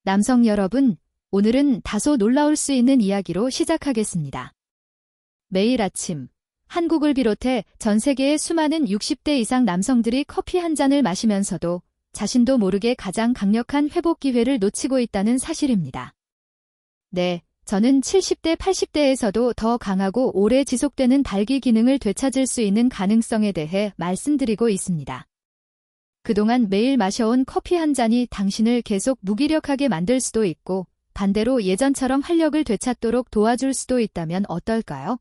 남성 여러분, 오늘은 다소 놀라울 수 있는 이야기로 시작하겠습니다. 매일 아침, 한국을 비롯해 전 세계의 수많은 60대 이상 남성들이 커피 한 잔을 마시면서도 자신도 모르게 가장 강력한 회복 기회를 놓치고 있다는 사실입니다. 네, 저는 70대, 80대에서도 더 강하고 오래 지속되는 발기 기능을 되찾을 수 있는 가능성에 대해 말씀드리고 있습니다. 그동안 매일 마셔온 커피 한 잔이 당신을 계속 무기력하게 만들 수도 있고 반대로 예전처럼 활력을 되찾도록 도와줄 수도 있다면 어떨까요?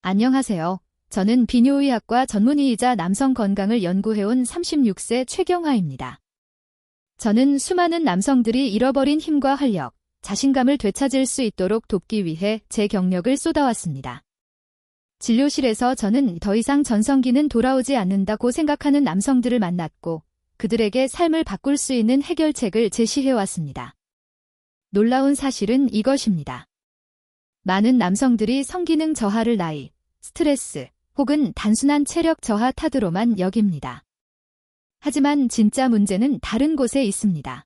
안녕하세요. 저는 비뇨의학과 전문의이자 남성 건강을 연구해온 36세 최경아입니다. 저는 수많은 남성들이 잃어버린 힘과 활력, 자신감을 되찾을 수 있도록 돕기 위해 제 경력을 쏟아왔습니다. 진료실에서 저는 더 이상 전성기는 돌아오지 않는다고 생각하는 남성들을 만났고 그들에게 삶을 바꿀 수 있는 해결책을 제시해왔습니다. 놀라운 사실은 이것입니다. 많은 남성들이 성기능 저하를 나이, 스트레스 혹은 단순한 체력 저하 탓으로만 여깁니다. 하지만 진짜 문제는 다른 곳에 있습니다.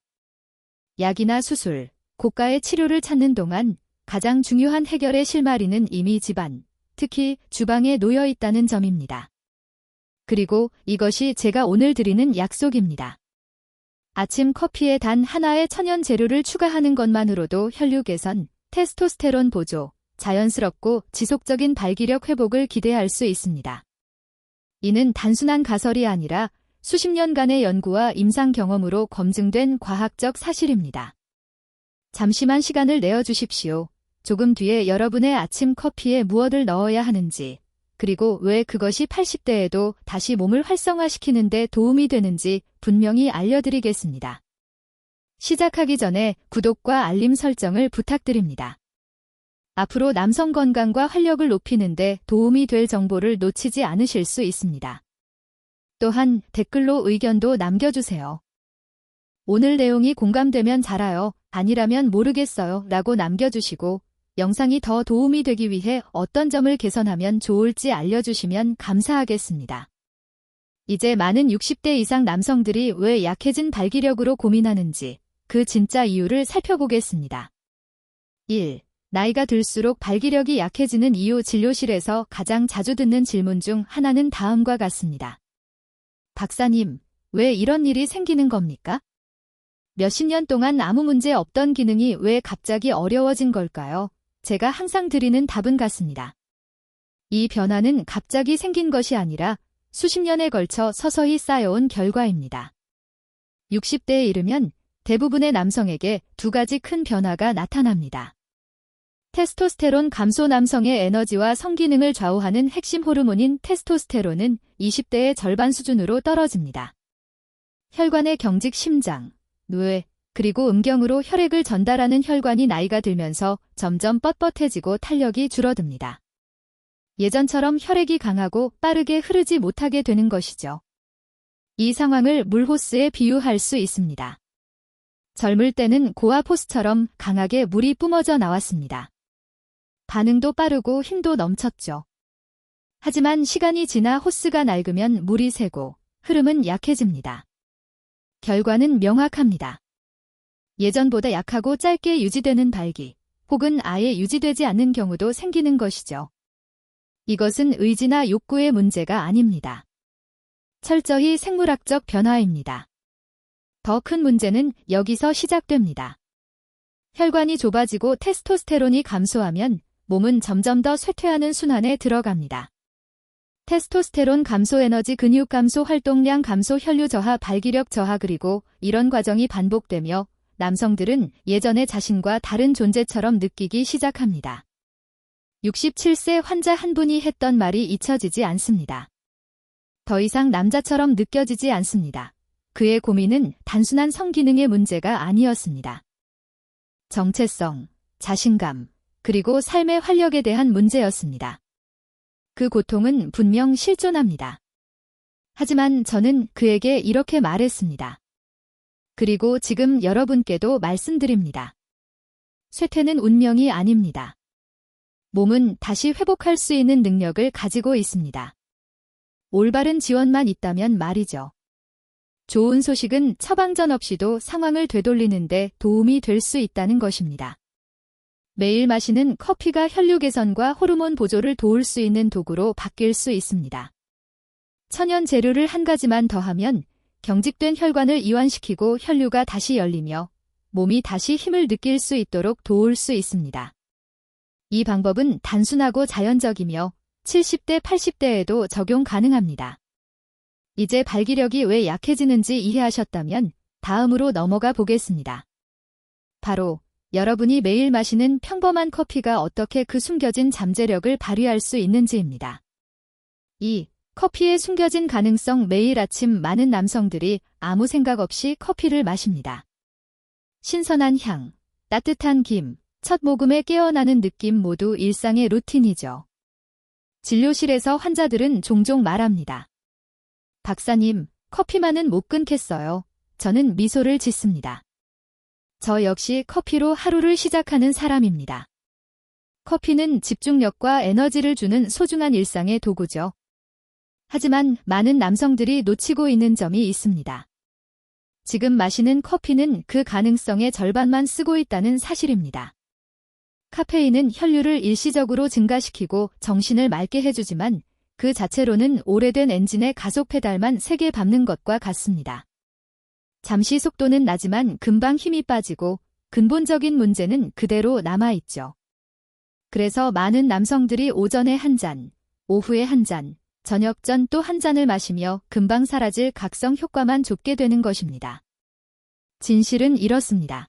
약이나 수술, 고가의 치료를 찾는 동안 가장 중요한 해결의 실마리는 이미 집안, 특히 주방에 놓여 있다는 점입니다. 그리고 이것이 제가 오늘 드리는 약속입니다. 아침 커피에 단 하나의 천연 재료를 추가하는 것만으로도 혈류 개선, 테스토스테론 보조, 자연스럽고 지속적인 발기력 회복을 기대할 수 있습니다. 이는 단순한 가설이 아니라 수십 년간의 연구와 임상 경험으로 검증된 과학적 사실입니다. 잠시만 시간을 내어주십시오. 조금 뒤에 여러분의 아침 커피에 무엇을 넣어야 하는지, 그리고 왜 그것이 80대에도 다시 몸을 활성화시키는 데 도움이 되는지 분명히 알려드리겠습니다. 시작하기 전에 구독과 알림 설정을 부탁드립니다. 앞으로 남성 건강과 활력을 높이는 데 도움이 될 정보를 놓치지 않으실 수 있습니다. 또한 댓글로 의견도 남겨주세요. 오늘 내용이 공감되면 잘해요, 아니라면 모르겠어요 라고 남겨주시고 영상이 더 도움이 되기 위해 어떤 점을 개선하면 좋을지 알려주시면 감사하겠습니다. 이제 많은 60대 이상 남성들이 왜 약해진 발기력으로 고민하는지 그 진짜 이유를 살펴보겠습니다. 1. 나이가 들수록 발기력이 약해지는 이유. 진료실에서 가장 자주 듣는 질문 중 하나는 다음과 같습니다. 박사님, 왜 이런 일이 생기는 겁니까? 몇십 년 동안 아무 문제 없던 기능이 왜 갑자기 어려워진 걸까요? 제가 항상 드리는 답은 같습니다. 이 변화는 갑자기 생긴 것이 아니라 수십 년에 걸쳐 서서히 쌓여온 결과입니다. 60대에 이르면 대부분의 남성에게 두 가지 큰 변화가 나타납니다. 테스토스테론 감소. 남성의 에너지와 성기능을 좌우하는 핵심 호르몬인 테스토스테론은 20대의 절반 수준으로 떨어집니다. 혈관의 경직, 심장, 뇌, 그리고 음경으로 혈액을 전달하는 혈관이 나이가 들면서 점점 뻣뻣해지고 탄력이 줄어듭니다. 예전처럼 혈액이 강하고 빠르게 흐르지 못하게 되는 것이죠. 이 상황을 물호스에 비유할 수 있습니다. 젊을 때는 고압 호스처럼 강하게 물이 뿜어져 나왔습니다. 반응도 빠르고 힘도 넘쳤죠. 하지만 시간이 지나 호스가 낡으면 물이 새고 흐름은 약해집니다. 결과는 명확합니다. 예전보다 약하고 짧게 유지되는 발기, 혹은 아예 유지되지 않는 경우도 생기는 것이죠. 이것은 의지나 욕구의 문제가 아닙니다. 철저히 생물학적 변화입니다. 더 큰 문제는 여기서 시작됩니다. 혈관이 좁아지고 테스토스테론이 감소하면 몸은 점점 더 쇠퇴하는 순환에 들어갑니다. 테스토스테론 감소, 에너지 근육 감소, 활동량 감소, 혈류 저하, 발기력 저하, 그리고 이런 과정이 반복되며 남성들은 예전의 자신과 다른 존재처럼 느끼기 시작합니다. 67세 환자 한 분이 했던 말이 잊혀지지 않습니다. 더 이상 남자처럼 느껴지지 않습니다. 그의 고민은 단순한 성기능의 문제가 아니었습니다. 정체성, 자신감, 그리고 삶의 활력에 대한 문제였습니다. 그 고통은 분명 실존합니다. 하지만 저는 그에게 이렇게 말했습니다. 그리고 지금 여러분께도 말씀드립니다. 쇠퇴는 운명이 아닙니다. 몸은 다시 회복할 수 있는 능력을 가지고 있습니다. 올바른 지원만 있다면 말이죠. 좋은 소식은 처방전 없이도 상황을 되돌리는데 도움이 될 수 있다는 것입니다. 매일 마시는 커피가 혈류 개선과 호르몬 보조를 도울 수 있는 도구로 바뀔 수 있습니다. 천연 재료를 한 가지만 더하면 경직된 혈관을 이완시키고 혈류가 다시 열리며 몸이 다시 힘을 느낄 수 있도록 도울 수 있습니다. 이 방법은 단순하고 자연적이며 70대, 80대에도 적용 가능합니다. 이제 발기력이 왜 약해지는지 이해하셨다면 다음으로 넘어가 보겠습니다. 바로 여러분이 매일 마시는 평범한 커피가 어떻게 그 숨겨진 잠재력을 발휘할 수 있는지입니다. 2. 커피의 숨겨진 가능성. 매일 아침 많은 남성들이 아무 생각 없이 커피를 마십니다. 신선한 향, 따뜻한 김, 첫 모금에 깨어나는 느낌 모두 일상의 루틴이죠. 진료실에서 환자들은 종종 말합니다. 박사님, 커피만은 못 끊겠어요. 저는 미소를 짓습니다. 저 역시 커피로 하루를 시작하는 사람입니다. 커피는 집중력과 에너지를 주는 소중한 일상의 도구죠. 하지만 많은 남성들이 놓치고 있는 점이 있습니다. 지금 마시는 커피는 그 가능성의 절반만 쓰고 있다는 사실입니다. 카페인은 혈류를 일시적으로 증가시키고 정신을 맑게 해주지만 그 자체로는 오래된 엔진의 가속 페달만 세게 밟는 것과 같습니다. 잠시 속도는 나지만 금방 힘이 빠지고 근본적인 문제는 그대로 남아있죠. 그래서 많은 남성들이 오전에 한 잔, 오후에 한 잔, 저녁 전 또 한 잔을 마시며 금방 사라질 각성 효과만 좇게 되는 것입니다. 진실은 이렇습니다.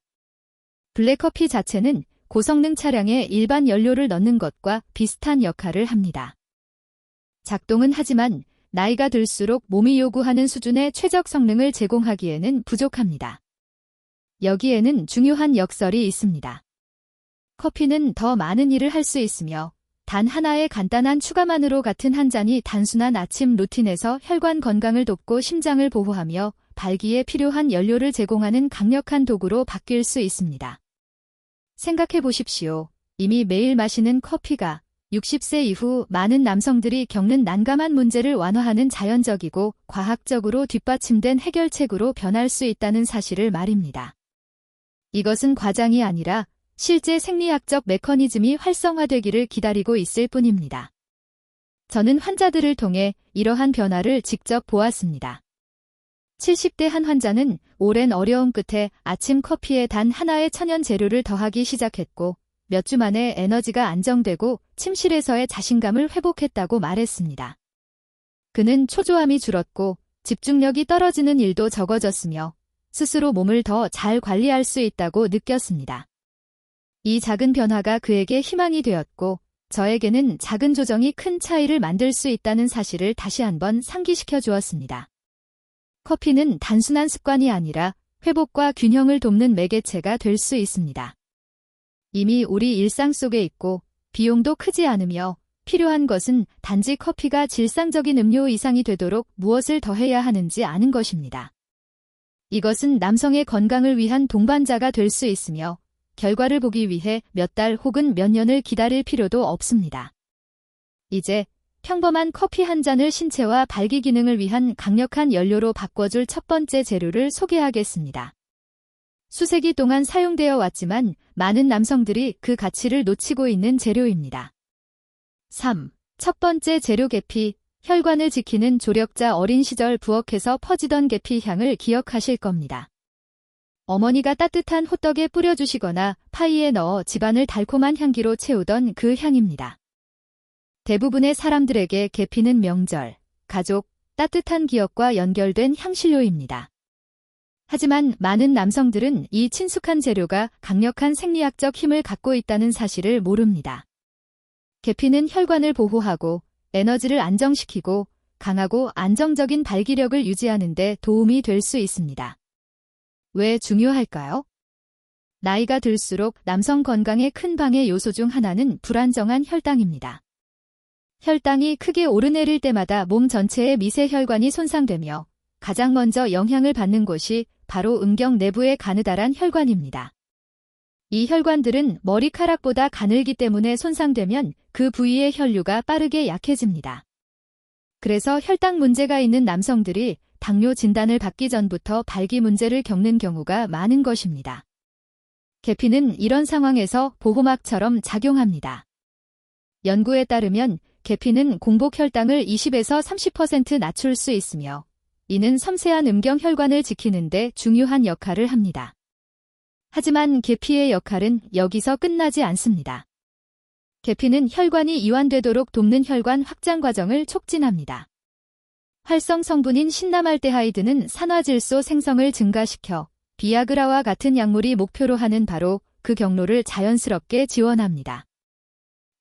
블랙커피 자체는 고성능 차량에 일반 연료를 넣는 것과 비슷한 역할을 합니다. 작동은 하지만 나이가 들수록 몸이 요구하는 수준의 최적 성능을 제공하기에는 부족합니다. 여기에는 중요한 역설이 있습니다. 커피는 더 많은 일을 할 수 있으며 단 하나의 간단한 추가만으로 같은 한 잔이 단순한 아침 루틴에서 혈관 건강을 돕고 심장을 보호하며 발기에 필요한 연료를 제공하는 강력한 도구로 바뀔 수 있습니다. 생각해 보십시오. 이미 매일 마시는 커피가 60세 이후 많은 남성들이 겪는 난감한 문제를 완화하는 자연적이고 과학적으로 뒷받침된 해결책으로 변할 수 있다는 사실을 말입니다. 이것은 과장이 아니라 실제 생리학적 메커니즘이 활성화되기를 기다리고 있을 뿐입니다. 저는 환자들을 통해 이러한 변화를 직접 보았습니다. 70대 한 환자는 오랜 어려움 끝에 아침 커피에 단 하나의 천연 재료를 더하기 시작했고 몇 주 만에 에너지가 안정되고 침실에서의 자신감을 회복했다고 말했습니다. 그는 초조함이 줄었고 집중력이 떨어지는 일도 적어졌으며 스스로 몸을 더 잘 관리할 수 있다고 느꼈습니다. 이 작은 변화가 그에게 희망이 되었고 저에게는 작은 조정이 큰 차이를 만들 수 있다는 사실을 다시 한번 상기시켜 주었습니다. 커피는 단순한 습관이 아니라 회복과 균형을 돕는 매개체가 될 수 있습니다. 이미 우리 일상 속에 있고 비용도 크지 않으며 필요한 것은 단지 커피가 질상적인 음료 이상이 되도록 무엇을 더해야 하는지 아는 것입니다. 이것은 남성의 건강을 위한 동반자가 될 수 있으며 결과를 보기 위해 몇 달 혹은 몇 년을 기다릴 필요도 없습니다. 이제 평범한 커피 한 잔을 신체와 발기 기능을 위한 강력한 연료로 바꿔줄 첫 번째 재료를 소개하겠습니다. 수세기 동안 사용되어 왔지만 많은 남성들이 그 가치를 놓치고 있는 재료입니다. 3. 첫 번째 재료 계피. 혈관을 지키는 조력자. 어린 시절 부엌에서 퍼지던 계피 향을 기억하실 겁니다. 어머니가 따뜻한 호떡에 뿌려주시거나 파이에 넣어 집안을 달콤한 향기로 채우던 그 향입니다. 대부분의 사람들에게 계피는 명절, 가족, 따뜻한 기억과 연결된 향신료입니다. 하지만 많은 남성들은 이 친숙한 재료가 강력한 생리학적 힘을 갖고 있다는 사실을 모릅니다. 계피는 혈관을 보호하고 에너지를 안정시키고 강하고 안정적인 발기력을 유지하는 데 도움이 될 수 있습니다. 왜 중요할까요? 나이가 들수록 남성 건강의 큰 방해 요소 중 하나는 불안정한 혈당입니다. 혈당이 크게 오르내릴 때마다 몸 전체의 미세혈관이 손상되며 가장 먼저 영향을 받는 곳이 바로 음경 내부의 가느다란 혈관입니다. 이 혈관들은 머리카락보다 가늘기 때문에 손상되면 그 부위의 혈류가 빠르게 약해집니다. 그래서 혈당 문제가 있는 남성들이 당뇨 진단을 받기 전부터 발기 문제를 겪는 경우가 많은 것입니다. 계피는 이런 상황에서 보호막처럼 작용합니다. 연구에 따르면 계피는 공복 혈당을 20에서 30% 낮출 수 있으며 이는 섬세한 음경 혈관을 지키는 데 중요한 역할을 합니다. 하지만 계피의 역할은 여기서 끝나지 않습니다. 계피는 혈관이 이완되도록 돕는 혈관 확장 과정을 촉진합니다. 활성 성분인 신라말데하이드는 산화질소 생성을 증가시켜 비아그라와 같은 약물이 목표로 하는 바로 그 경로를 자연스럽게 지원합니다.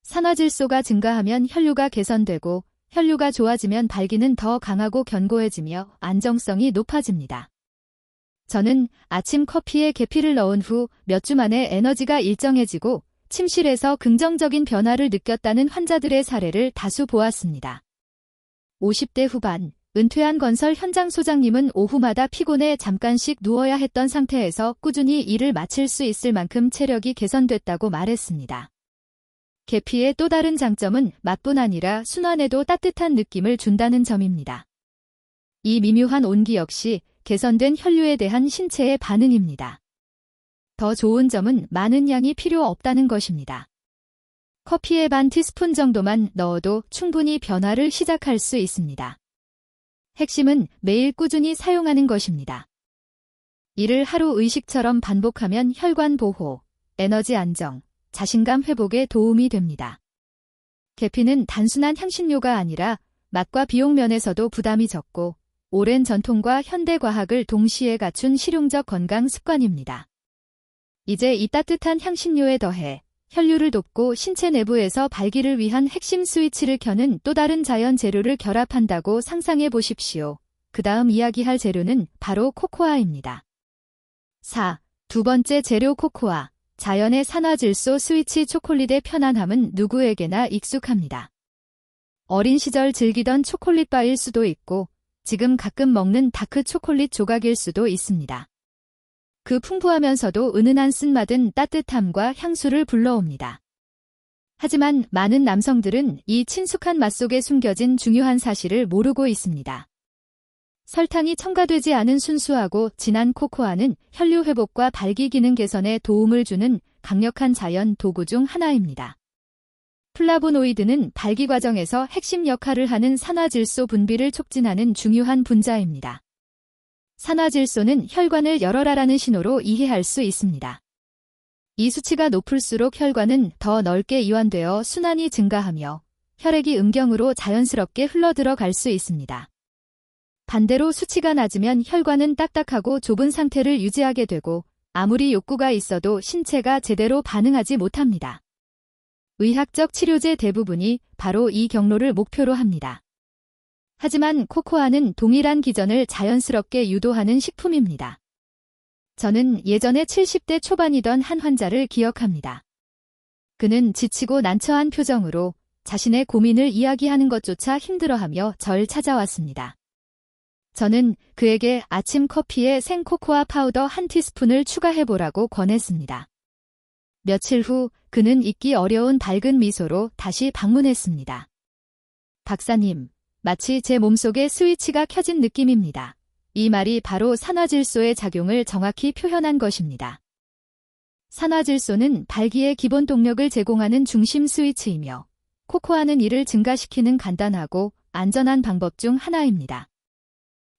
산화질소가 증가하면 혈류가 개선되고 혈류가 좋아지면 발기는 더 강하고 견고해지며 안정성이 높아집니다. 저는 아침 커피에 계피를 넣은 후 몇 주 만에 에너지가 일정해지고 침실에서 긍정적인 변화를 느꼈다는 환자들의 사례를 다수 보았습니다. 50대 후반, 은퇴한 건설 현장 소장님은 오후마다 피곤해 잠깐씩 누워야 했던 상태에서 꾸준히 일을 마칠 수 있을 만큼 체력이 개선됐다고 말했습니다. 계피의 또 다른 장점은 맛뿐 아니라 순환에도 따뜻한 느낌을 준다는 점입니다. 이 미묘한 온기 역시 개선된 혈류에 대한 신체의 반응입니다. 더 좋은 점은 많은 양이 필요 없다는 것입니다. 커피에 반 티스푼 정도만 넣어도 충분히 변화를 시작할 수 있습니다. 핵심은 매일 꾸준히 사용하는 것입니다. 이를 하루 의식처럼 반복하면 혈관 보호, 에너지 안정, 자신감 회복에 도움이 됩니다. 계피는 단순한 향신료가 아니라 맛과 비용 면에서도 부담이 적고 오랜 전통과 현대 과학을 동시에 갖춘 실용적 건강 습관입니다. 이제 이 따뜻한 향신료에 더해 혈류를 돕고 신체 내부에서 발기를 위한 핵심 스위치를 켜는 또 다른 자연 재료를 결합한다고 상상해 보십시오. 그 다음 이야기할 재료는 바로 코코아입니다. 4. 두 번째 재료 코코아. 자연의 산화질소 스위치 초콜릿의 편안함은 누구에게나 익숙합니다. 어린 시절 즐기던 초콜릿바일 수도 있고 지금 가끔 먹는 다크 초콜릿 조각일 수도 있습니다. 그 풍부하면서도 은은한 쓴맛은 따뜻함과 향수를 불러옵니다. 하지만 많은 남성들은 이 친숙한 맛 속에 숨겨진 중요한 사실을 모르고 있습니다. 설탕이 첨가되지 않은 순수하고 진한 코코아는 혈류 회복과 발기 기능 개선에 도움을 주는 강력한 자연 도구 중 하나입니다. 플라보노이드는 발기 과정에서 핵심 역할을 하는 산화질소 분비를 촉진하는 중요한 분자입니다. 산화질소는 혈관을 열어라라는 신호로 이해할 수 있습니다. 이 수치가 높을수록 혈관은 더 넓게 이완되어 순환이 증가하며 혈액이 음경으로 자연스럽게 흘러들어갈 수 있습니다. 반대로 수치가 낮으면 혈관은 딱딱하고 좁은 상태를 유지하게 되고 아무리 욕구가 있어도 신체가 제대로 반응하지 못합니다. 의학적 치료제 대부분이 바로 이 경로를 목표로 합니다. 하지만 코코아는 동일한 기전을 자연스럽게 유도하는 식품입니다. 저는 예전에 70대 초반이던 한 환자를 기억합니다. 그는 지치고 난처한 표정으로 자신의 고민을 이야기하는 것조차 힘들어하며 절 찾아왔습니다. 저는 그에게 아침 커피에 생코코아 파우더 한 티스푼을 추가해보라고 권했습니다. 며칠 후 그는 잊기 어려운 밝은 미소로 다시 방문했습니다. 박사님, 마치 제 몸속에 스위치가 켜진 느낌입니다. 이 말이 바로 산화질소의 작용을 정확히 표현한 것입니다. 산화질소는 발기의 기본 동력을 제공하는 중심 스위치이며 코코아는 이를 증가시키는 간단하고 안전한 방법 중 하나입니다.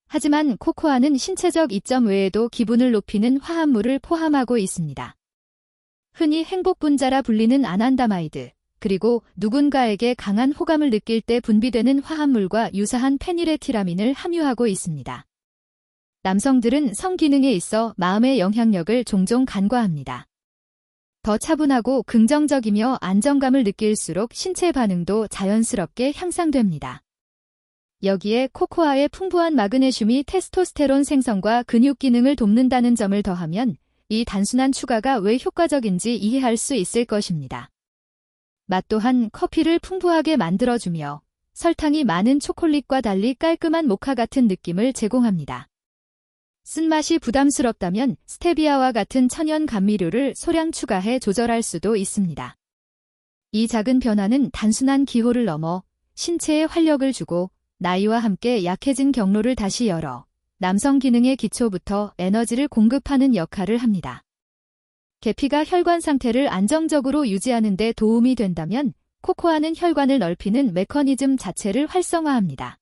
하지만 코코아는 신체적 이점 외에도 기분을 높이는 화합물을 포함하고 있습니다. 흔히 행복분자라 불리는 아난다마이드, 그리고 누군가에게 강한 호감을 느낄 때 분비되는 화합물과 유사한 페닐에티라민을 함유하고 있습니다. 남성들은 성기능에 있어 마음의 영향력을 종종 간과합니다. 더 차분하고 긍정적이며 안정감을 느낄수록 신체 반응도 자연스럽게 향상됩니다. 여기에 코코아의 풍부한 마그네슘이 테스토스테론 생성과 근육 기능을 돕는다는 점을 더하면 이 단순한 추가가 왜 효과적인지 이해할 수 있을 것입니다. 맛 또한 커피를 풍부하게 만들어주며 설탕이 많은 초콜릿과 달리 깔끔한 모카 같은 느낌을 제공합니다. 쓴맛이 부담스럽다면 스테비아와 같은 천연 감미료를 소량 추가해 조절할 수도 있습니다. 이 작은 변화는 단순한 기호를 넘어 신체에 활력을 주고 나이와 함께 약해진 경로를 다시 열어 남성 기능의 기초부터 에너지를 공급하는 역할을 합니다. 계피가 혈관 상태를 안정적으로 유지하는 데 도움이 된다면 코코아는 혈관을 넓히는 메커니즘 자체를 활성화합니다.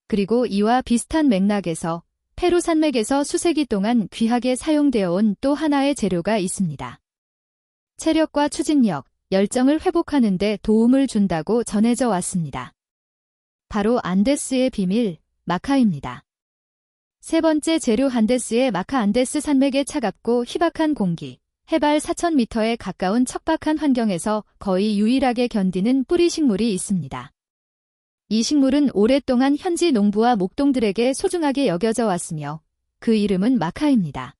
그리고 이와 비슷한 맥락에서 페루 산맥에서 수세기 동안 귀하게 사용되어 온 또 하나의 재료가 있습니다. 체력과 추진력, 열정을 회복하는 데 도움을 준다고 전해져 왔습니다. 바로 안데스의 비밀, 마카입니다. 세 번째 재료 안데스의 마카. 안데스 산맥의 차갑고 희박한 공기, 해발 4,000m에 가까운 척박한 환경에서 거의 유일하게 견디는 뿌리 식물이 있습니다. 이 식물은 오랫동안 현지 농부와 목동들에게 소중하게 여겨져 왔으며 그 이름은 마카입니다.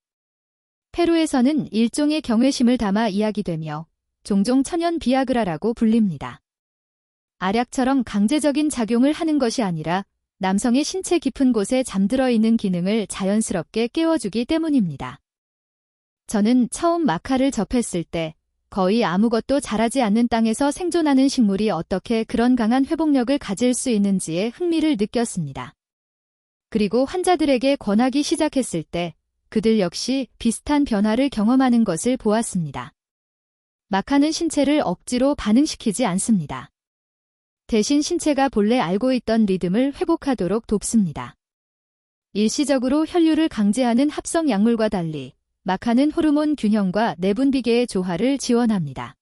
페루에서는 일종의 경외심을 담아 이야기되며 종종 천연 비아그라라고 불립니다. 알약처럼 강제적인 작용을 하는 것이 아니라 남성의 신체 깊은 곳에 잠들어 있는 기능을 자연스럽게 깨워주기 때문입니다. 저는 처음 마카를 접했을 때 거의 아무것도 자라지 않는 땅에서 생존하는 식물이 어떻게 그런 강한 회복력을 가질 수 있는지에 흥미를 느꼈습니다. 그리고 환자들에게 권하기 시작했을 때 그들 역시 비슷한 변화를 경험하는 것을 보았습니다. 마카는 신체를 억지로 반응시키지 않습니다. 대신 신체가 본래 알고 있던 리듬을 회복하도록 돕습니다. 일시적으로 혈류를 강제하는 합성 약물과 달리 마카는 호르몬 균형과 내분비계의 조화를 지원합니다.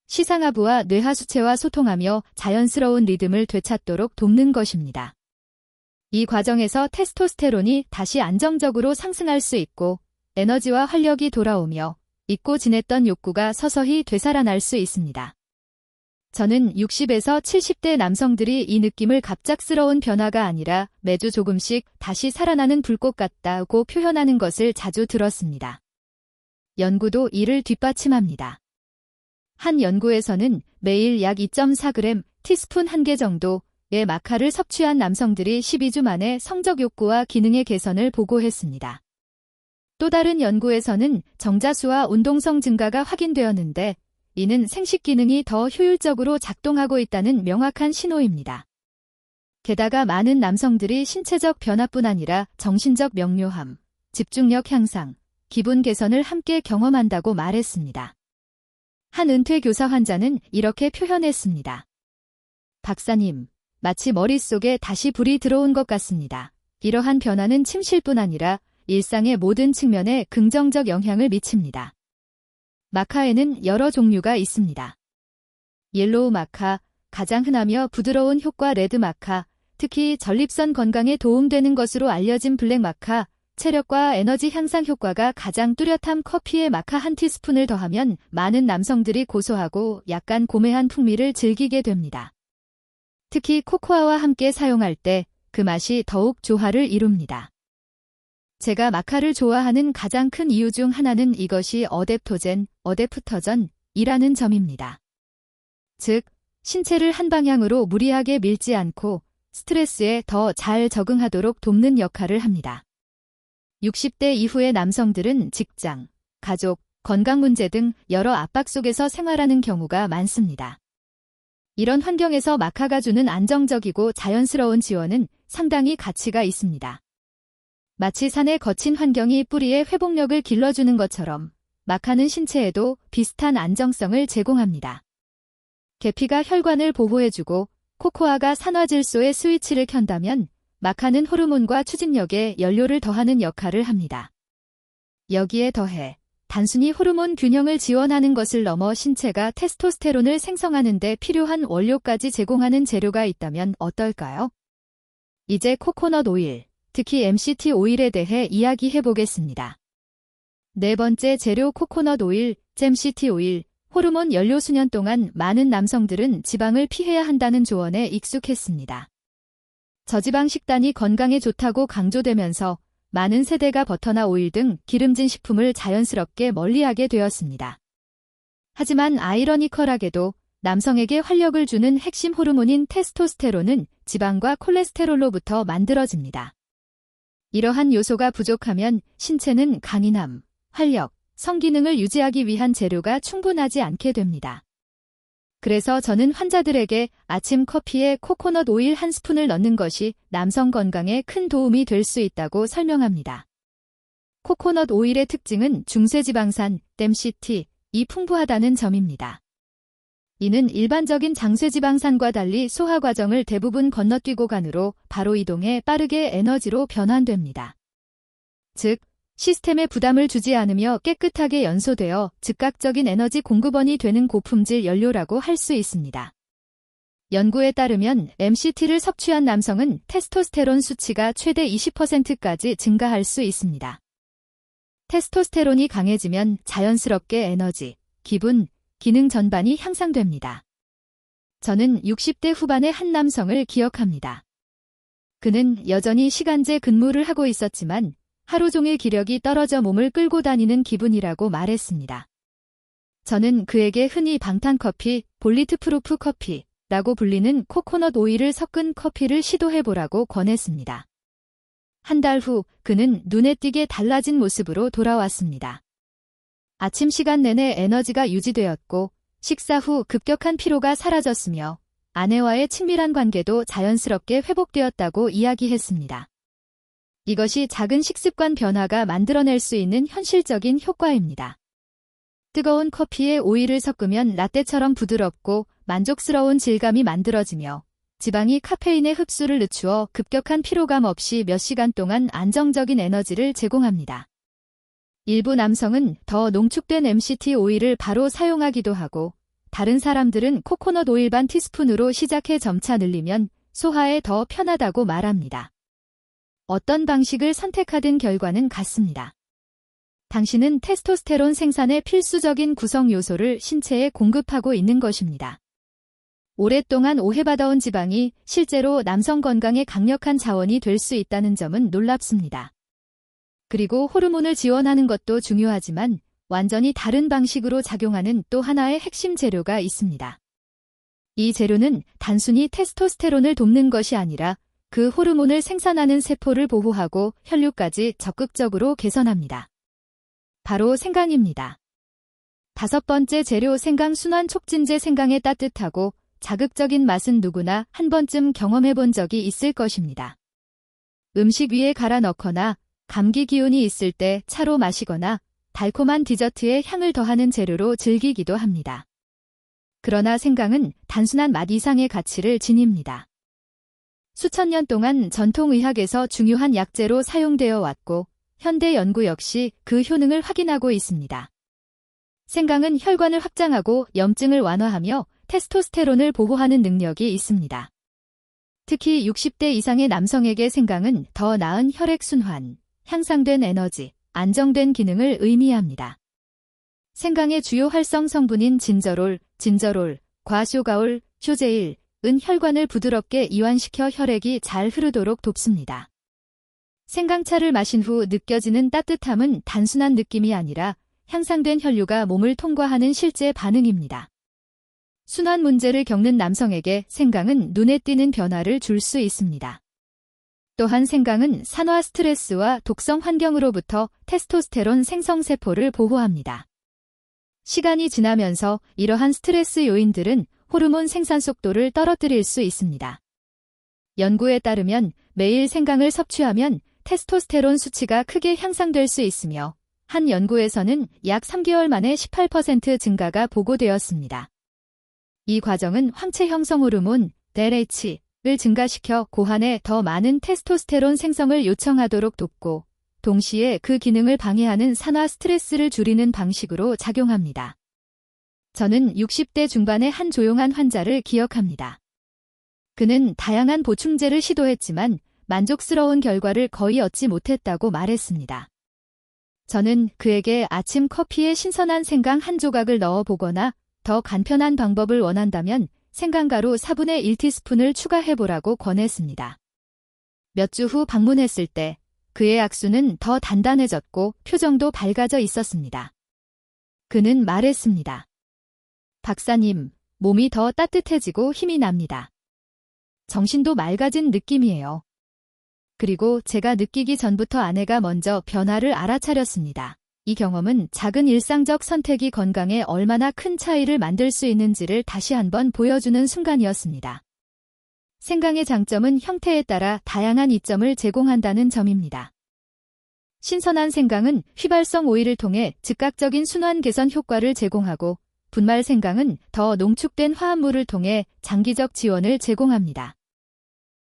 시상하부와 뇌하수체와 소통하며 자연스러운 리듬을 되찾도록 돕는 것입니다. 이 과정에서 테스토스테론이 다시 안정적으로 상승할 수 있고 에너지와 활력이 돌아오며 잊고 지냈던 욕구가 서서히 되살아날 수 있습니다. 저는 60에서 70대 남성들이 이 느낌을 갑작스러운 변화가 아니라 매주 조금씩 다시 살아나는 불꽃 같다고 표현하는 것을 자주 들었습니다. 연구도 이를 뒷받침합니다. 한 연구에서는 매일 약 2.4g, 티스푼 1개 정도의 마카를 섭취한 남성들이 12주 만에 성적 욕구와 기능의 개선을 보고했습니다. 또 다른 연구에서는 정자수와 운동성 증가가 확인되었는데 이는 생식 기능이 더 효율적으로 작동하고 있다는 명확한 신호입니다. 게다가 많은 남성들이 신체적 변화뿐 아니라 정신적 명료함, 집중력 향상, 기분 개선을 함께 경험한다고 말했습니다. 한 은퇴 교사 환자는 이렇게 표현했습니다. 박사님, 마치 머릿속에 다시 불이 들어온 것 같습니다. 이러한 변화는 침실뿐 아니라 일상의 모든 측면에 긍정적 영향을 미칩니다. 마카에는 여러 종류가 있습니다. 옐로우 마카, 가장 흔하며 부드러운 효과 레드 마카, 특히 전립선 건강에 도움되는 것으로 알려진 블랙 마카, 체력과 에너지 향상 효과가 가장 뚜렷한 커피에 마카 한 티스푼을 더하면 많은 남성들이 고소하고 약간 고매한 풍미를 즐기게 됩니다. 특히 코코아와 함께 사용할 때 그 맛이 더욱 조화를 이룹니다. 제가 마카를 좋아하는 가장 큰 이유 중 하나는 이것이 어댑터전이라는 점입니다. 즉, 신체를 한 방향으로 무리하게 밀지 않고 스트레스에 더 잘 적응하도록 돕는 역할을 합니다. 60대 이후의 남성들은 직장, 가족, 건강 문제 등 여러 압박 속에서 생활하는 경우가 많습니다. 이런 환경에서 마카가 주는 안정적이고 자연스러운 지원은 상당히 가치가 있습니다. 마치 산의 거친 환경이 뿌리의 회복력을 길러주는 것처럼 마카는 신체에도 비슷한 안정성을 제공합니다. 계피가 혈관을 보호해주고 코코아가 산화질소의 스위치를 켠다면 마카는 호르몬과 추진력에 연료를 더하는 역할을 합니다. 여기에 더해 단순히 호르몬 균형을 지원하는 것을 넘어 신체가 테스토스테론을 생성하는 데 필요한 원료까지 제공하는 재료가 있다면 어떨까요? 이제 코코넛 오일, 특히 MCT 오일에 대해 이야기해 보겠습니다. 네 번째 재료 코코넛 오일, MCT 오일, 호르몬 연료 수년 동안 많은 남성들은 지방을 피해야 한다는 조언에 익숙했습니다. 저지방 식단이 건강에 좋다고 강조되면서 많은 세대가 버터나 오일 등 기름진 식품을 자연스럽게 멀리하게 되었습니다. 하지만 아이러니컬하게도 남성에게 활력을 주는 핵심 호르몬인 테스토스테론은 지방과 콜레스테롤로부터 만들어집니다. 이러한 요소가 부족하면 신체는 강인함, 활력, 성기능을 유지하기 위한 재료가 충분하지 않게 됩니다. 그래서 저는 환자들에게 아침 커피에 코코넛 오일 한 스푼을 넣는 것이 남성 건강에 큰 도움이 될 수 있다고 설명합니다. 코코넛 오일의 특징은 중세지방산, MCT, 이 풍부하다는 점입니다. 이는 일반적인 장쇠지방산과 달리 소화 과정을 대부분 건너뛰고 간으로 바로 이동해 빠르게 에너지로 변환됩니다. 즉, 시스템에 부담을 주지 않으며 깨끗하게 연소되어 즉각적인 에너지 공급원이 되는 고품질 연료라고 할 수 있습니다. 연구에 따르면 MCT를 섭취한 남성은 테스토스테론 수치가 최대 20%까지 증가할 수 있습니다. 테스토스테론이 강해지면 자연스럽게 에너지, 기분, 기능 전반이 향상됩니다. 저는 60대 후반의 한 남성을 기억합니다. 그는 여전히 시간제 근무를 하고 있었지만 하루 종일 기력이 떨어져 몸을 끌고 다니는 기분이라고 말했습니다. 저는 그에게 흔히 방탄커피, 볼리트프루프 커피라고 불리는 코코넛 오일을 섞은 커피를 시도해보라고 권했습니다. 한 달 후 그는 눈에 띄게 달라진 모습으로 돌아왔습니다. 아침 시간 내내 에너지가 유지되었고 식사 후 급격한 피로가 사라졌으며 아내와의 친밀한 관계도 자연스럽게 회복되었다고 이야기했습니다. 이것이 작은 식습관 변화가 만들어낼 수 있는 현실적인 효과입니다. 뜨거운 커피에 오일을 섞으면 라떼처럼 부드럽고 만족스러운 질감이 만들어지며 지방이 카페인의 흡수를 늦추어 급격한 피로감 없이 몇 시간 동안 안정적인 에너지를 제공합니다. 일부 남성은 더 농축된 MCT 오일을 바로 사용하기도 하고 다른 사람들은 코코넛 오일 반 티스푼으로 시작해 점차 늘리면 소화에 더 편하다고 말합니다. 어떤 방식을 선택하든 결과는 같습니다. 당신은 테스토스테론 생산의 필수적인 구성 요소를 신체에 공급하고 있는 것입니다. 오랫동안 오해받아온 지방이 실제로 남성 건강에 강력한 자원이 될 수 있다는 점은 놀랍습니다. 그리고 호르몬을 지원하는 것도 중요하지만 완전히 다른 방식으로 작용하는 또 하나의 핵심 재료가 있습니다. 이 재료는 단순히 테스토스테론을 돕는 것이 아니라 그 호르몬을 생산하는 세포를 보호하고 혈류까지 적극적으로 개선합니다. 바로 생강입니다. 5번째 재료 생강 순환 촉진제. 생강의 따뜻하고 자극적인 맛은 누구나 한 번쯤 경험해 본 적이 있을 것입니다. 음식 위에 갈아 넣거나 감기 기운이 있을 때 차로 마시거나 달콤한 디저트에 향을 더하는 재료로 즐기기도 합니다. 그러나 생강은 단순한 맛 이상의 가치를 지닙니다. 수천 년 동안 전통의학에서 중요한 약재로 사용되어 왔고 현대 연구 역시 그 효능을 확인하고 있습니다. 생강은 혈관을 확장하고 염증을 완화하며 테스토스테론을 보호하는 능력이 있습니다. 특히 60대 이상의 남성에게 생강은 더 나은 혈액순환, 향상된 에너지, 안정된 기능을 의미합니다. 생강의 주요 활성 성분인 진저롤, 과쇼가올, 쇼제일, 은 혈관을 부드럽게 이완시켜 혈액이 잘 흐르도록 돕습니다. 생강차를 마신 후 느껴지는 따뜻함은 단순한 느낌이 아니라 향상된 혈류가 몸을 통과하는 실제 반응입니다. 순환 문제를 겪는 남성에게 생강은 눈에 띄는 변화를 줄 수 있습니다. 또한 생강은 산화 스트레스와 독성 환경으로부터 테스토스테론 생성세포를 보호합니다. 시간이 지나면서 이러한 스트레스 요인들은 호르몬 생산 속도를 떨어뜨릴 수 있습니다. 연구에 따르면 매일 생강을 섭취하면 테스토스테론 수치가 크게 향상될 수 있으며 한 연구에서는 약 3개월 만에 18% 증가가 보고되었습니다. 이 과정은 황체 형성 호르몬, LH를 증가시켜 고환에 더 많은 테스토스테론 생성을 요청하도록 돕고 동시에 그 기능을 방해하는 산화 스트레스를 줄이는 방식으로 작용합니다. 저는 60대 중반의 한 조용한 환자를 기억합니다. 그는 다양한 보충제를 시도했지만 만족스러운 결과를 거의 얻지 못했다고 말했습니다. 저는 그에게 아침 커피에 신선한 생강 한 조각을 넣어 보거나 더 간편한 방법을 원한다면 생강가루 4분의 1티스푼을 추가해보라고 권했습니다. 몇 주 후 방문했을 때 그의 악수는 더 단단해졌고 표정도 밝아져 있었습니다. 그는 말했습니다. 박사님, 몸이 더 따뜻해지고 힘이 납니다. 정신도 맑아진 느낌이에요. 그리고 제가 느끼기 전부터 아내가 먼저 변화를 알아차렸습니다. 이 경험은 작은 일상적 선택이 건강에 얼마나 큰 차이를 만들 수 있는지를 다시 한번 보여주는 순간이었습니다. 생강의 장점은 형태에 따라 다양한 이점을 제공한다는 점입니다. 신선한 생강은 휘발성 오일을 통해 즉각적인 순환 개선 효과를 제공하고, 분말 생강은 더 농축된 화합물을 통해 장기적 지원을 제공합니다.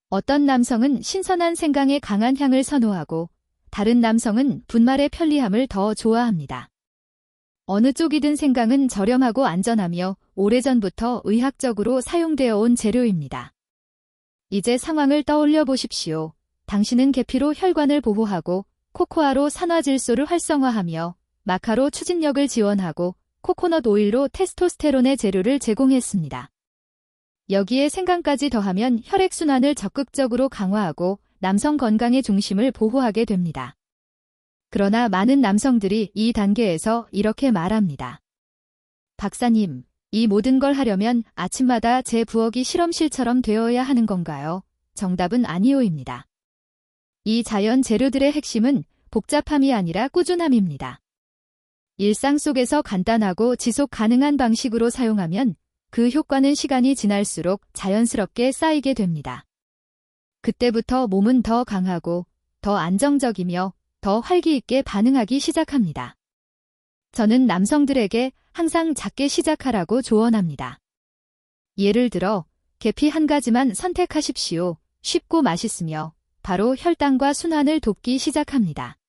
어떤 남성은 신선한 생강의 강한 향을 선호하고, 다른 남성은 분말의 편리함을 더 좋아합니다. 어느 쪽이든 생강은 저렴하고 안전하며 오래전부터 의학적으로 사용되어 온 재료입니다. 이제 상황을 떠올려 보십시오. 당신은 계피로 혈관을 보호하고, 코코아로 산화질소를 활성화하며, 마카로 추진력을 지원하고, 코코넛 오일로 테스토스테론의 재료를 제공했습니다. 여기에 생강까지 더하면 혈액순환을 적극적으로 강화하고 남성 건강의 중심을 보호하게 됩니다. 그러나 많은 남성들이 이 단계에서 이렇게 말합니다. 박사님, 이 모든 걸 하려면 아침마다 제 부엌이 실험실처럼 되어야 하는 건가요? 정답은 아니오입니다. 이 자연 재료들의 핵심은 복잡함이 아니라 꾸준함입니다. 일상 속에서 간단하고 지속 가능한 방식으로 사용하면 그 효과는 시간이 지날수록 자연스럽게 쌓이게 됩니다. 그때부터 몸은 더 강하고, 더 안정적이며, 더 활기 있게 반응하기 시작합니다. 저는 남성들에게 항상 작게 시작하라고 조언합니다. 예를 들어, 계피 한 가지만 선택하십시오. 쉽고 맛있으며, 바로 혈당과 순환을 돕기 시작합니다.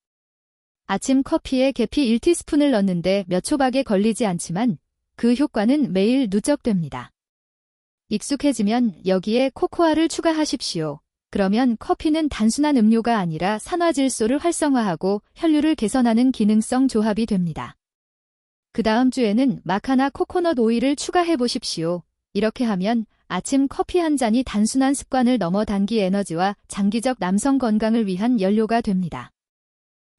아침 커피에 계피 1티스푼을 넣는데 몇 초밖에 걸리지 않지만 그 효과는 매일 누적됩니다. 익숙해지면 여기에 코코아를 추가하십시오. 그러면 커피는 단순한 음료가 아니라 산화질소를 활성화하고 혈류를 개선하는 기능성 조합이 됩니다. 그 다음 주에는 마카나 코코넛 오일을 추가해 보십시오. 이렇게 하면 아침 커피 한 잔이 단순한 습관을 넘어 단기 에너지와 장기적 남성 건강을 위한 연료가 됩니다.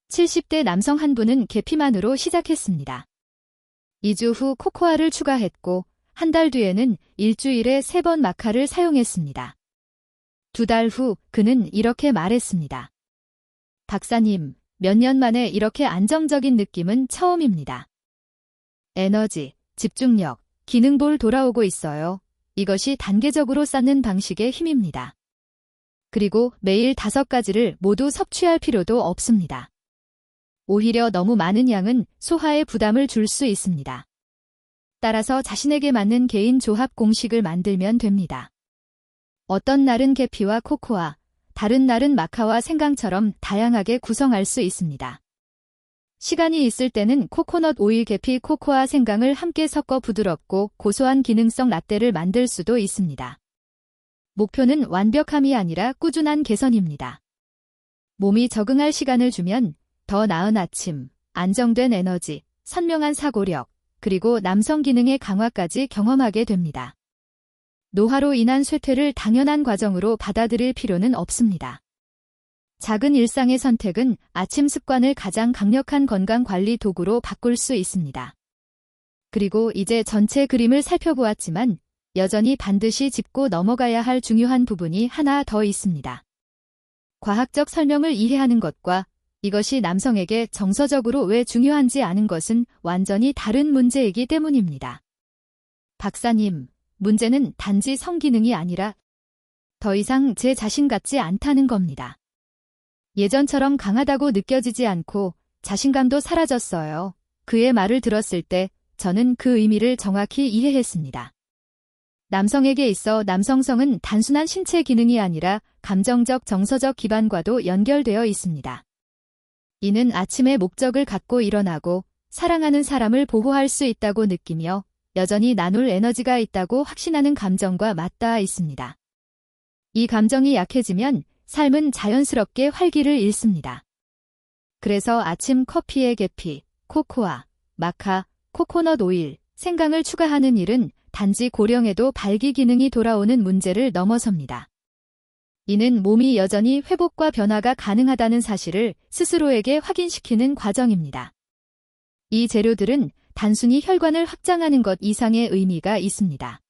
70대 남성 한 분은 계피만으로 시작했습니다. 2주 후 코코아를 추가했고, 한 달 뒤에는 일주일에 3번 마카를 사용했습니다. 2달 후 그는 이렇게 말했습니다. 박사님, 몇 년 만에 이렇게 안정적인 느낌은 처음입니다. 에너지, 집중력, 기능볼 돌아오고 있어요. 이것이 단계적으로 쌓는 방식의 힘입니다. 그리고 매일 5가지를 모두 섭취할 필요도 없습니다. 오히려 너무 많은 양은 소화에 부담을 줄 수 있습니다. 따라서 자신에게 맞는 개인 조합 공식을 만들면 됩니다. 어떤 날은 계피와 코코아, 다른 날은 마카와 생강처럼 다양하게 구성할 수 있습니다. 시간이 있을 때는 코코넛 오일, 계피, 코코아, 생강을 함께 섞어 부드럽고 고소한 기능성 라떼를 만들 수도 있습니다. 목표는 완벽함이 아니라 꾸준한 개선입니다. 몸이 적응할 시간을 주면 더 나은 아침, 안정된 에너지, 선명한 사고력, 그리고 남성 기능의 강화까지 경험하게 됩니다. 노화로 인한 쇠퇴를 당연한 과정으로 받아들일 필요는 없습니다. 작은 일상의 선택은 아침 습관을 가장 강력한 건강관리 도구로 바꿀 수 있습니다. 그리고 이제 전체 그림을 살펴보았지만 여전히 반드시 짚고 넘어가야 할 중요한 부분이 하나 더 있습니다. 과학적 설명을 이해하는 것과 이것이 남성에게 정서적으로 왜 중요한지 아는 것은 완전히 다른 문제이기 때문입니다. 박사님, 문제는 단지 성기능이 아니라 더 이상 제 자신 같지 않다는 겁니다. 예전처럼 강하다고 느껴지지 않고 자신감도 사라졌어요. 그의 말을 들었을 때 저는 그 의미를 정확히 이해했습니다. 남성에게 있어 남성성은 단순한 신체 기능이 아니라 감정적, 정서적 기반과도 연결되어 있습니다. 이는 아침에 목적을 갖고 일어나고 사랑하는 사람을 보호할 수 있다고 느끼며 여전히 나눌 에너지가 있다고 확신하는 감정과 맞닿아 있습니다. 이 감정이 약해지면 삶은 자연스럽게 활기를 잃습니다. 그래서 아침 커피에 계피, 코코아, 마카, 코코넛 오일, 생강을 추가하는 일은 단지 고령에도 발기 기능이 돌아오는 문제를 넘어섭니다. 이는 몸이 여전히 회복과 변화가 가능하다는 사실을 스스로에게 확인시키는 과정입니다. 이 재료들은 단순히 혈관을 확장하는 것 이상의 의미가 있습니다.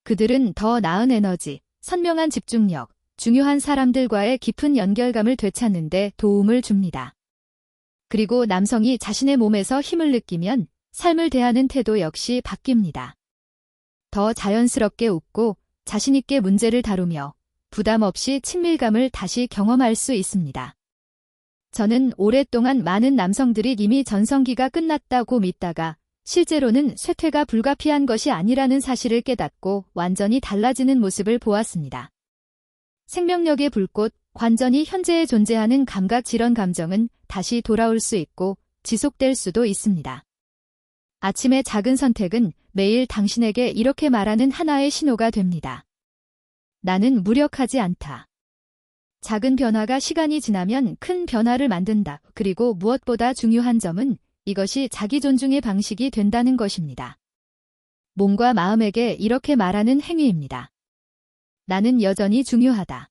그들은 더 나은 에너지, 선명한 집중력, 중요한 사람들과의 깊은 연결감을 되찾는 데 도움을 줍니다. 그리고 남성이 자신의 몸에서 힘을 느끼면 삶을 대하는 태도 역시 바뀝니다. 더 자연스럽게 웃고 자신있게 문제를 다루며 부담 없이 친밀감을 다시 경험할 수 있습니다. 저는 오랫동안 많은 남성들이 이미 전성기가 끝났다고 믿다가 실제로는 쇠퇴가 불가피한 것이 아니라는 사실을 깨닫고 완전히 달라지는 모습을 보았습니다. 생명력의 불꽃, 완전히 현재에 존재하는 감각 질환 감정은 다시 돌아올 수 있고 지속될 수도 있습니다. 아침의 작은 선택은 매일 당신에게 이렇게 말하는 하나의 신호가 됩니다. 나는 무력하지 않다. 작은 변화가 시간이 지나면 큰 변화를 만든다. 그리고 무엇보다 중요한 점은 이것이 자기 존중의 방식이 된다는 것입니다. 몸과 마음에게 이렇게 말하는 행위입니다. 나는 여전히 중요하다.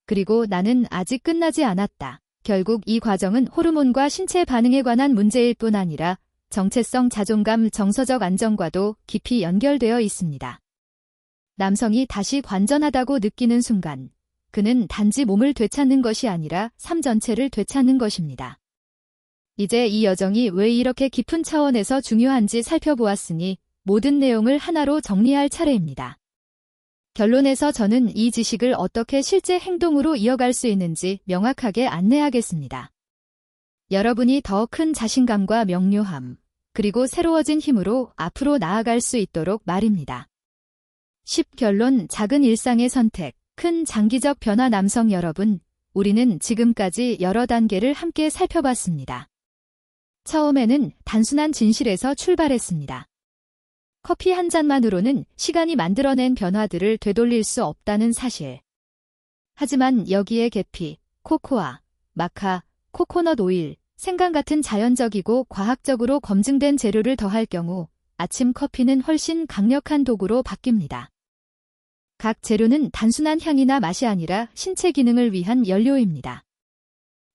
그리고 나는 아직 끝나지 않았다. 결국 이 과정은 호르몬과 신체 반응에 관한 문제일 뿐 아니라 정체성, 자존감, 정서적 안정과도 깊이 연결되어 있습니다. 남성이 다시 관전하다고 느끼는 순간, 그는 단지 몸을 되찾는 것이 아니라 삶 전체를 되찾는 것입니다. 이제 이 여정이 왜 이렇게 깊은 차원에서 중요한지 살펴보았으니 모든 내용을 하나로 정리할 차례입니다. 결론에서 저는 이 지식을 어떻게 실제 행동으로 이어갈 수 있는지 명확하게 안내하겠습니다. 여러분이 더 큰 자신감과 명료함, 그리고 새로워진 힘으로 앞으로 나아갈 수 있도록 말입니다. 10. 결론. 작은 일상의 선택, 큰 장기적 변화. 남성 여러분, 우리는 지금까지 여러 단계를 함께 살펴봤습니다. 처음에는 단순한 진실에서 출발했습니다. 커피 한 잔만으로는 시간이 만들어낸 변화들을 되돌릴 수 없다는 사실. 하지만 여기에 계피, 코코아, 마카, 코코넛 오일, 생강 같은 자연적이고 과학적으로 검증된 재료를 더할 경우 아침 커피는 훨씬 강력한 도구로 바뀝니다. 각 재료는 단순한 향이나 맛이 아니라 신체 기능을 위한 연료입니다.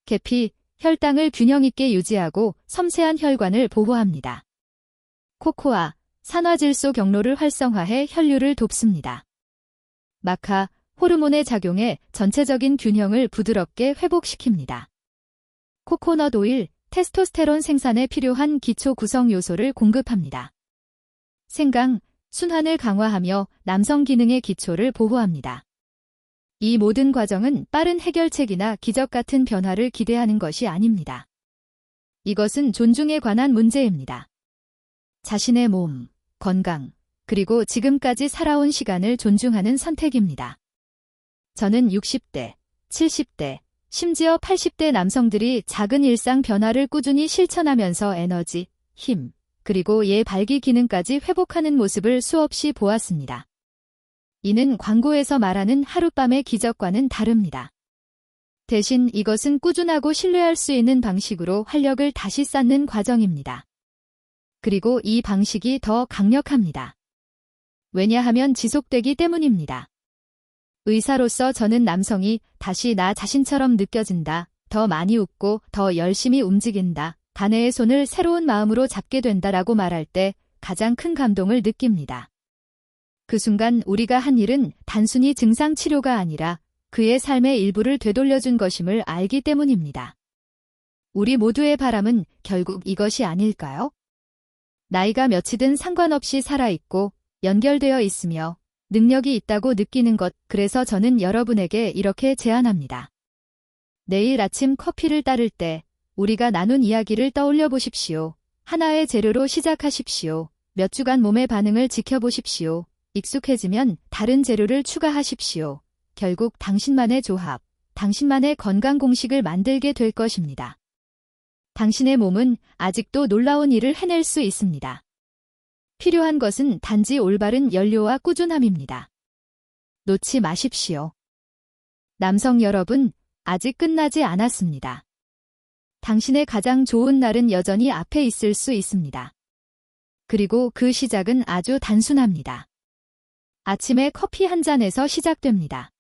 계피, 혈당을 균형 있게 유지하고 섬세한 혈관을 보호합니다. 코코아, 산화질소 경로를 활성화해 혈류를 돕습니다. 마카, 호르몬의 작용에 전체적인 균형을 부드럽게 회복시킵니다. 코코넛 오일, 테스토스테론 생산에 필요한 기초 구성 요소를 공급합니다. 생강, 순환을 강화하며 남성 기능의 기초를 보호합니다. 이 모든 과정은 빠른 해결책이나 기적 같은 변화를 기대하는 것이 아닙니다. 이것은 존중에 관한 문제입니다. 자신의 몸, 건강, 그리고 지금까지 살아온 시간을 존중하는 선택입니다. 저는 60대, 70대, 심지어 80대 남성들이 작은 일상 변화를 꾸준히 실천하면서 에너지, 힘, 그리고 발기 기능까지 회복하는 모습을 수없이 보았습니다. 이는 광고에서 말하는 하룻밤의 기적과는 다릅니다. 대신 이것은 꾸준하고 신뢰할 수 있는 방식으로 활력을 다시 쌓는 과정입니다. 그리고 이 방식이 더 강력합니다. 왜냐하면 지속되기 때문입니다. 의사로서 저는 남성이 다시 나 자신처럼 느껴진다, 더 많이 웃고 더 열심히 움직인다, 아내의 손을 새로운 마음으로 잡게 된다라고 말할 때 가장 큰 감동을 느낍니다. 그 순간 우리가 한 일은 단순히 증상 치료가 아니라 그의 삶의 일부를 되돌려준 것임을 알기 때문입니다. 우리 모두의 바람은 결국 이것이 아닐까요? 나이가 몇이든 상관없이 살아있고 연결되어 있으며 능력이 있다고 느끼는 것. 그래서 저는 여러분에게 이렇게 제안합니다. 내일 아침 커피를 따를 때 우리가 나눈 이야기를 떠올려 보십시오. 하나의 재료로 시작하십시오. 몇 주간 몸의 반응을 지켜보십시오. 익숙해지면 다른 재료를 추가하십시오. 결국 당신만의 조합, 당신만의 건강 공식을 만들게 될 것입니다. 당신의 몸은 아직도 놀라운 일을 해낼 수 있습니다. 필요한 것은 단지 올바른 연료와 꾸준함입니다. 놓지 마십시오. 남성 여러분, 아직 끝나지 않았습니다. 당신의 가장 좋은 날은 여전히 앞에 있을 수 있습니다. 그리고 그 시작은 아주 단순합니다. 아침에 커피 한 잔에서 시작됩니다.